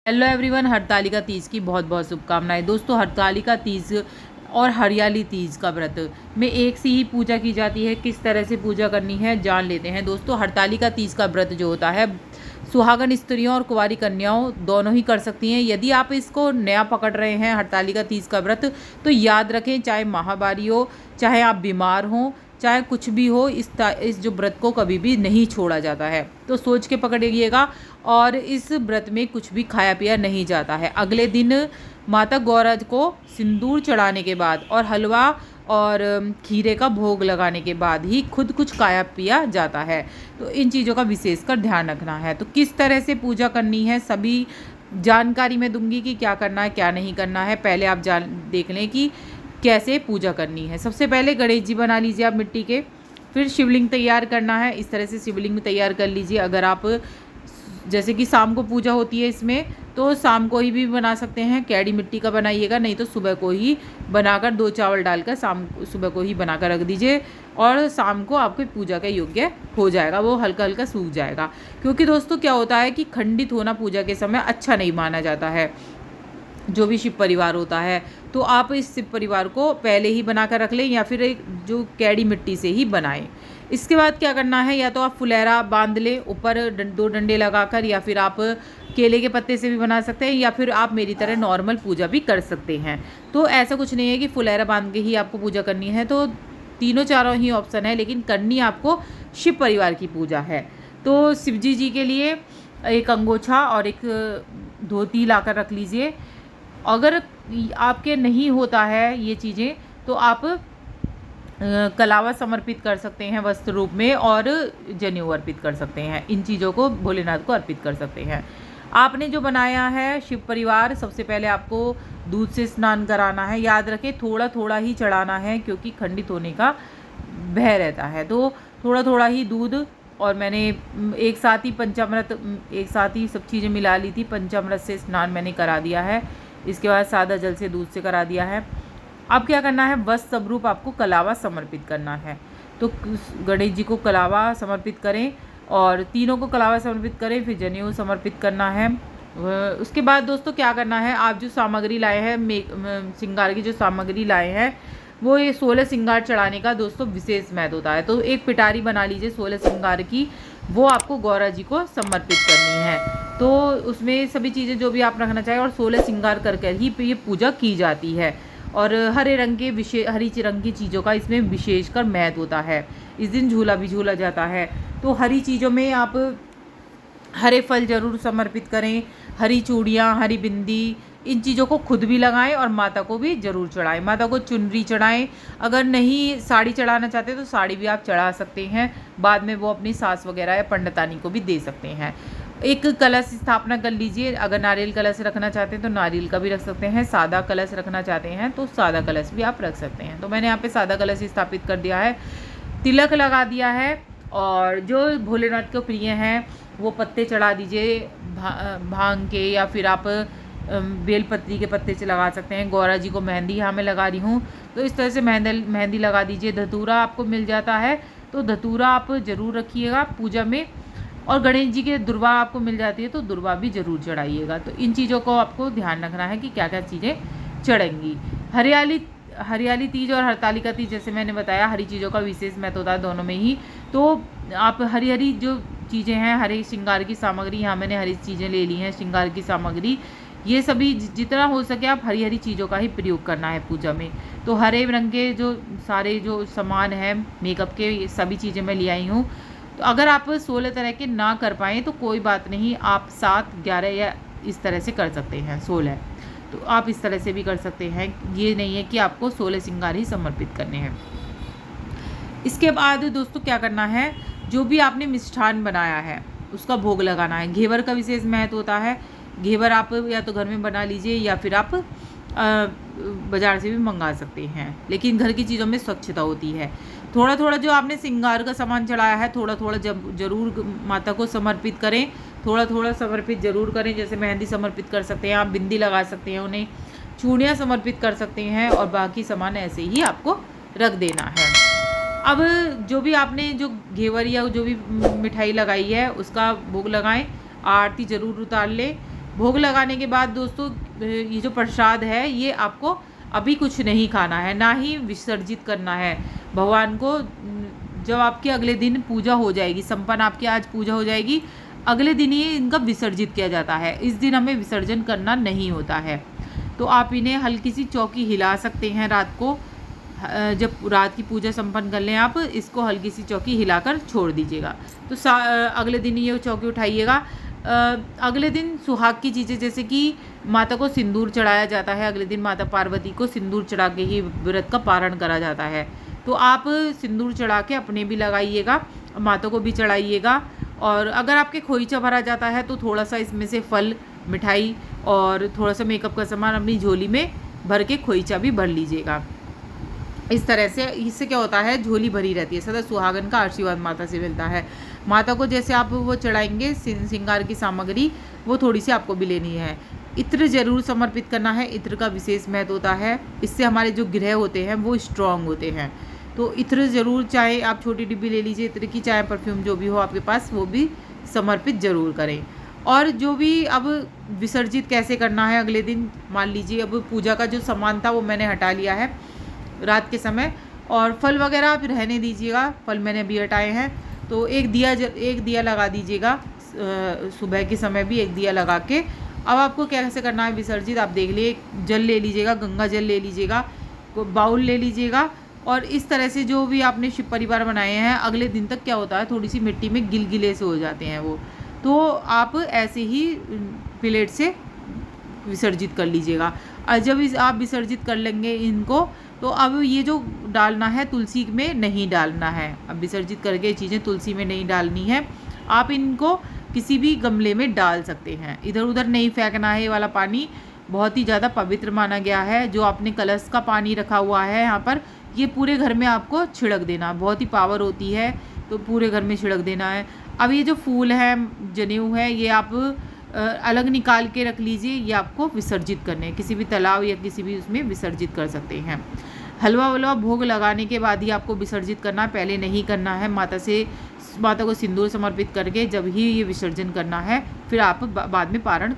Hello everyone, Hartalika Teej की बहुत बहुत शुभकामनाएं। दोस्तों, हरतालिका तीज और हरियाली तीज का व्रत में एक सी ही पूजा की जाती है। किस तरह से पूजा करनी है जान लेते हैं। दोस्तों, हरतालिका तीज का व्रत जो होता है सुहागन स्त्रियों और कुंवारी कन्याओं दोनों ही कर सकती हैं। यदि आप इसको नया पकड़ रहे हैं हरतालिका तीज का व्रत, तो याद रखें, चाहे महावारी हो, चाहे आप बीमार हों, चाहे कुछ भी हो, इस जो व्रत को कभी भी नहीं छोड़ा जाता है। तो सोच के पकड़िएगा। और इस व्रत में कुछ भी खाया पिया नहीं जाता है। अगले दिन माता गौरा को सिंदूर चढ़ाने के बाद और हलवा और खीरे का भोग लगाने के बाद ही खुद कुछ खाया पिया जाता है। तो इन चीज़ों का विशेषकर ध्यान रखना है। तो किस तरह से पूजा करनी है सभी जानकारी मैं दूंगी कि क्या करना है क्या नहीं करना है। पहले आप देख लें कि कैसे पूजा करनी है। सबसे पहले गणेश जी बना लीजिए आप मिट्टी के। फिर शिवलिंग तैयार करना है। इस तरह से शिवलिंग तैयार कर लीजिए। अगर आप जैसे कि शाम को पूजा होती है इसमें, तो शाम को ही भी बना सकते हैं। कैडी मिट्टी का बनाइएगा, नहीं तो सुबह को ही बनाकर 2 चावल डालकर सुबह को ही बनाकर रख दीजिए और शाम को आपके पूजा के योग्य हो जाएगा। वो हल्का हल्का सूख जाएगा। क्योंकि दोस्तों क्या होता है कि खंडित होना पूजा के समय अच्छा नहीं माना जाता है। जो भी शिव परिवार होता है, तो आप इस शिव परिवार को पहले ही बना कर रख लें या फिर एक जो कैडी मिट्टी से ही बनाएं। इसके बाद क्या करना है, या तो आप फुलेरा बांध लें ऊपर 2 डंडे लगाकर, या फिर आप केले के पत्ते से भी बना सकते हैं, या फिर आप मेरी तरह नॉर्मल पूजा भी कर सकते हैं। तो ऐसा कुछ नहीं है कि फुलेरा बांध के ही आपको पूजा करनी है। तो तीनों चारों ही ऑप्शन है, लेकिन करनी आपको शिव परिवार की पूजा है। तो शिवजी जी के लिए एक अंगोछा और एक धोती लाकर रख लीजिए। अगर आपके नहीं होता है ये चीज़ें, तो आप कलावा समर्पित कर सकते हैं वस्त्र रूप में, और जनेऊ अर्पित कर सकते हैं। इन चीज़ों को भोलेनाथ को अर्पित कर सकते हैं। आपने जो बनाया है शिव परिवार, सबसे पहले आपको दूध से स्नान कराना है। याद रखें, थोड़ा थोड़ा ही चढ़ाना है क्योंकि खंडित होने का भय रहता है। तो थोड़ा थोड़ा ही दूध, और मैंने एक साथ ही पंचामृत, एक साथ ही सब चीज़ें मिला ली थी। पंचामृत से स्नान मैंने करा दिया है। इसके बाद सादा जल से दूध से करा दिया है। अब क्या करना है, वस्त्र स्वरूप आपको कलावा समर्पित करना है। तो गणेश जी को कलावा समर्पित करें और तीनों को कलावा समर्पित करें, फिर जनेऊ समर्पित करना है। उसके बाद दोस्तों क्या करना है, आप जो सामग्री लाए हैं, श्रृंगार की जो सामग्री लाए हैं, वो ये 16 श्रृंगार चढ़ाने का दोस्तों विशेष महत्व होता है। तो एक पिटारी बना लीजिए 16 श्रृंगार की, वो आपको गौरा जी को समर्पित करनी है। तो उसमें सभी चीज़ें जो भी आप रखना चाहें, और 16 श्रृंगार कर ही ये पूजा की जाती है। और हरे रंग की चीज़ों का इसमें विशेषकर महत्व होता है। इस दिन झूला भी झूला जाता है। तो हरी चीज़ों में आप हरे फल जरूर समर्पित करें, हरी चूड़ियाँ, हरी बिंदी, इन चीज़ों को खुद भी लगाएं और माता को भी ज़रूर चढ़ाएं। माता को चुनरी चढ़ाएं। अगर नहीं साड़ी चढ़ाना चाहते तो साड़ी भी आप चढ़ा सकते हैं। बाद में वो अपनी सास वगैरह या पंडितानी को भी दे सकते हैं। एक कलश स्थापना कर लीजिए। अगर नारियल कलश रखना चाहते हैं तो नारियल का भी रख सकते हैं। सादा कलश रखना चाहते हैं तो सादा कलश भी आप रख सकते हैं। तो मैंने यहाँ पे सादा कलश स्थापित कर दिया है, तिलक लगा दिया है। और जो भोलेनाथ को प्रिय हैं वो पत्ते चढ़ा दीजिए, भांग के, या फिर आप बेलपत्री के पत्ते से लगा सकते हैं। गौरा जी को मेहंदी यहाँ मैं लगा रही हूँ, तो इस तरह से मेहंदी लगा दीजिए। धतूरा आपको मिल जाता है तो धतूरा आप ज़रूर रखिएगा पूजा में। और गणेश जी के दुर्वा आपको मिल जाती है तो दुर्वा भी ज़रूर चढ़ाइएगा। तो इन चीज़ों को आपको ध्यान रखना है कि क्या क्या चीज़ें चढ़ेंगी। हरियाली तीज और हरतालिका तीज, जैसे मैंने बताया, हरी चीज़ों का विशेष महत्व होता है दोनों में ही। तो आप हरी जो चीज़ें हैं, हरे श्रृंगार की सामग्री, यहाँ मैंने हरी चीज़ें ले ली हैं श्रृंगार की सामग्री। ये सभी जितना हो सके आप हरी चीज़ों का ही प्रयोग करना है पूजा में। तो हरे रंग के जो सारे जो सामान हैं मेकअप के, ये सभी चीज़ें मैं ले आई हूँ। तो अगर आप 16 तरह के ना कर पाएँ तो कोई बात नहीं, आप 7, 11 या इस तरह से कर सकते हैं। 16 तो आप इस तरह से भी कर सकते हैं। ये नहीं है कि आपको 16 श्रृंगार ही समर्पित करने हैं। इसके बाद दोस्तों क्या करना है, जो भी आपने मिष्ठान बनाया है उसका भोग लगाना है। घेवर का विशेष महत्व होता है। घेवर आप या तो घर में बना लीजिए या फिर आप बाज़ार से भी मंगा सकते हैं, लेकिन घर की चीज़ों में स्वच्छता होती है। थोड़ा थोड़ा जो आपने श्रृंगार का सामान चढ़ाया है, थोड़ा थोड़ा जरूर माता को समर्पित करें। थोड़ा थोड़ा समर्पित ज़रूर करें। जैसे मेहंदी समर्पित कर सकते हैं, आप बिंदी लगा सकते हैं, उन्हें चूड़ियाँ समर्पित कर सकते हैं, और बाकी सामान ऐसे ही आपको रख देना है। अब जो भी आपने जो घेवर या जो भी मिठाई लगाई है उसका भोग लगाएं। आरती ज़रूर उतार लें। भोग लगाने के बाद दोस्तों ये जो प्रसाद है ये आपको अभी कुछ नहीं खाना है, ना ही विसर्जित करना है भगवान को। जब आपके अगले दिन पूजा हो जाएगी, संपन्न आपकी आज पूजा हो जाएगी, अगले दिन ही इनका विसर्जित किया जाता है। इस दिन हमें विसर्जन करना नहीं होता है। तो आप इन्हें हल्की सी चौकी हिला सकते हैं रात को। जब रात की पूजा संपन्न कर लें आप इसको हल्की सी चौकी हिलाकर छोड़ दीजिएगा। तो अगले दिन ये चौकी उठाइएगा। अगले दिन सुहाग की चीज़ें जैसे कि माता को सिंदूर चढ़ाया जाता है। अगले दिन माता पार्वती को सिंदूर चढ़ा के ही व्रत का पारण करा जाता है। तो आप सिंदूर चढ़ा के अपने भी लगाइएगा, माता को भी चढ़ाइएगा। और अगर आपके खोईचा भरा जाता है तो थोड़ा सा इसमें से फल, मिठाई और थोड़ा सा मेकअप का सामान अपनी झोली में भर के खोईचा भी भर लीजिएगा। इस तरह से इससे क्या होता है, झोली भरी रहती है, सदा सुहागन का आशीर्वाद माता से मिलता है। माता को जैसे आप वो चढ़ाएंगे श्रृंगार की सामग्री वो थोड़ी सी आपको भी लेनी है। इत्र जरूर समर्पित करना है। इत्र का विशेष महत्व होता है, इससे हमारे जो ग्रह होते हैं वो स्ट्रांग होते हैं। तो इत्र ज़रूर, चाहे आप छोटी डिब्बी ले लीजिए इत्र की, चाहे परफ्यूम जो भी हो आपके पास वो भी समर्पित ज़रूर करें। और जो भी अब विसर्जित कैसे करना है अगले दिन, मान लीजिए अब पूजा का जो सामान था वो मैंने हटा लिया है रात के समय, और फल वगैरह आप रहने दीजिएगा, फल मैंने अभी हटाए हैं। तो एक दिया लगा दीजिएगा, सुबह के समय भी एक दिया लगा के। अब आपको कैसे करना है विसर्जित आप देख लिए। जल ले लीजिएगा, गंगा जल ले लीजिएगा, बाउल ले लीजिएगा, और इस तरह से जो भी आपने शिव परिवार बनाए हैं अगले दिन तक क्या होता है थोड़ी सी मिट्टी में गिलगिले से हो जाते हैं वो, तो आप ऐसे ही प्लेट से विसर्जित कर लीजिएगा। और जब आप विसर्जित कर लेंगे इनको, तो अब ये जो डालना है तुलसी में नहीं डालना है। अब विसर्जित करके चीज़ें तुलसी में नहीं डालनी है, आप इनको किसी भी गमले में डाल सकते हैं। इधर उधर नहीं फेंकना है। ये वाला पानी बहुत ही ज़्यादा पवित्र माना गया है। जो आपने कलश का पानी रखा हुआ है यहाँ पर, ये पूरे घर में आपको छिड़क देना, बहुत ही पावर होती है, तो पूरे घर में छिड़क देना है। अब ये जो फूल है, जनेऊ है, ये आप अलग निकाल के रख लीजिए, ये आपको विसर्जित करने हैं, किसी भी तालाब या किसी भी उसमें विसर्जित कर सकते हैं। हलवा वलवा भोग लगाने के बाद ही आपको विसर्जित करना है, पहले नहीं करना है। माता को सिंदूर समर्पित करके जब ही ये विसर्जन करना है, फिर आप बाद में पारण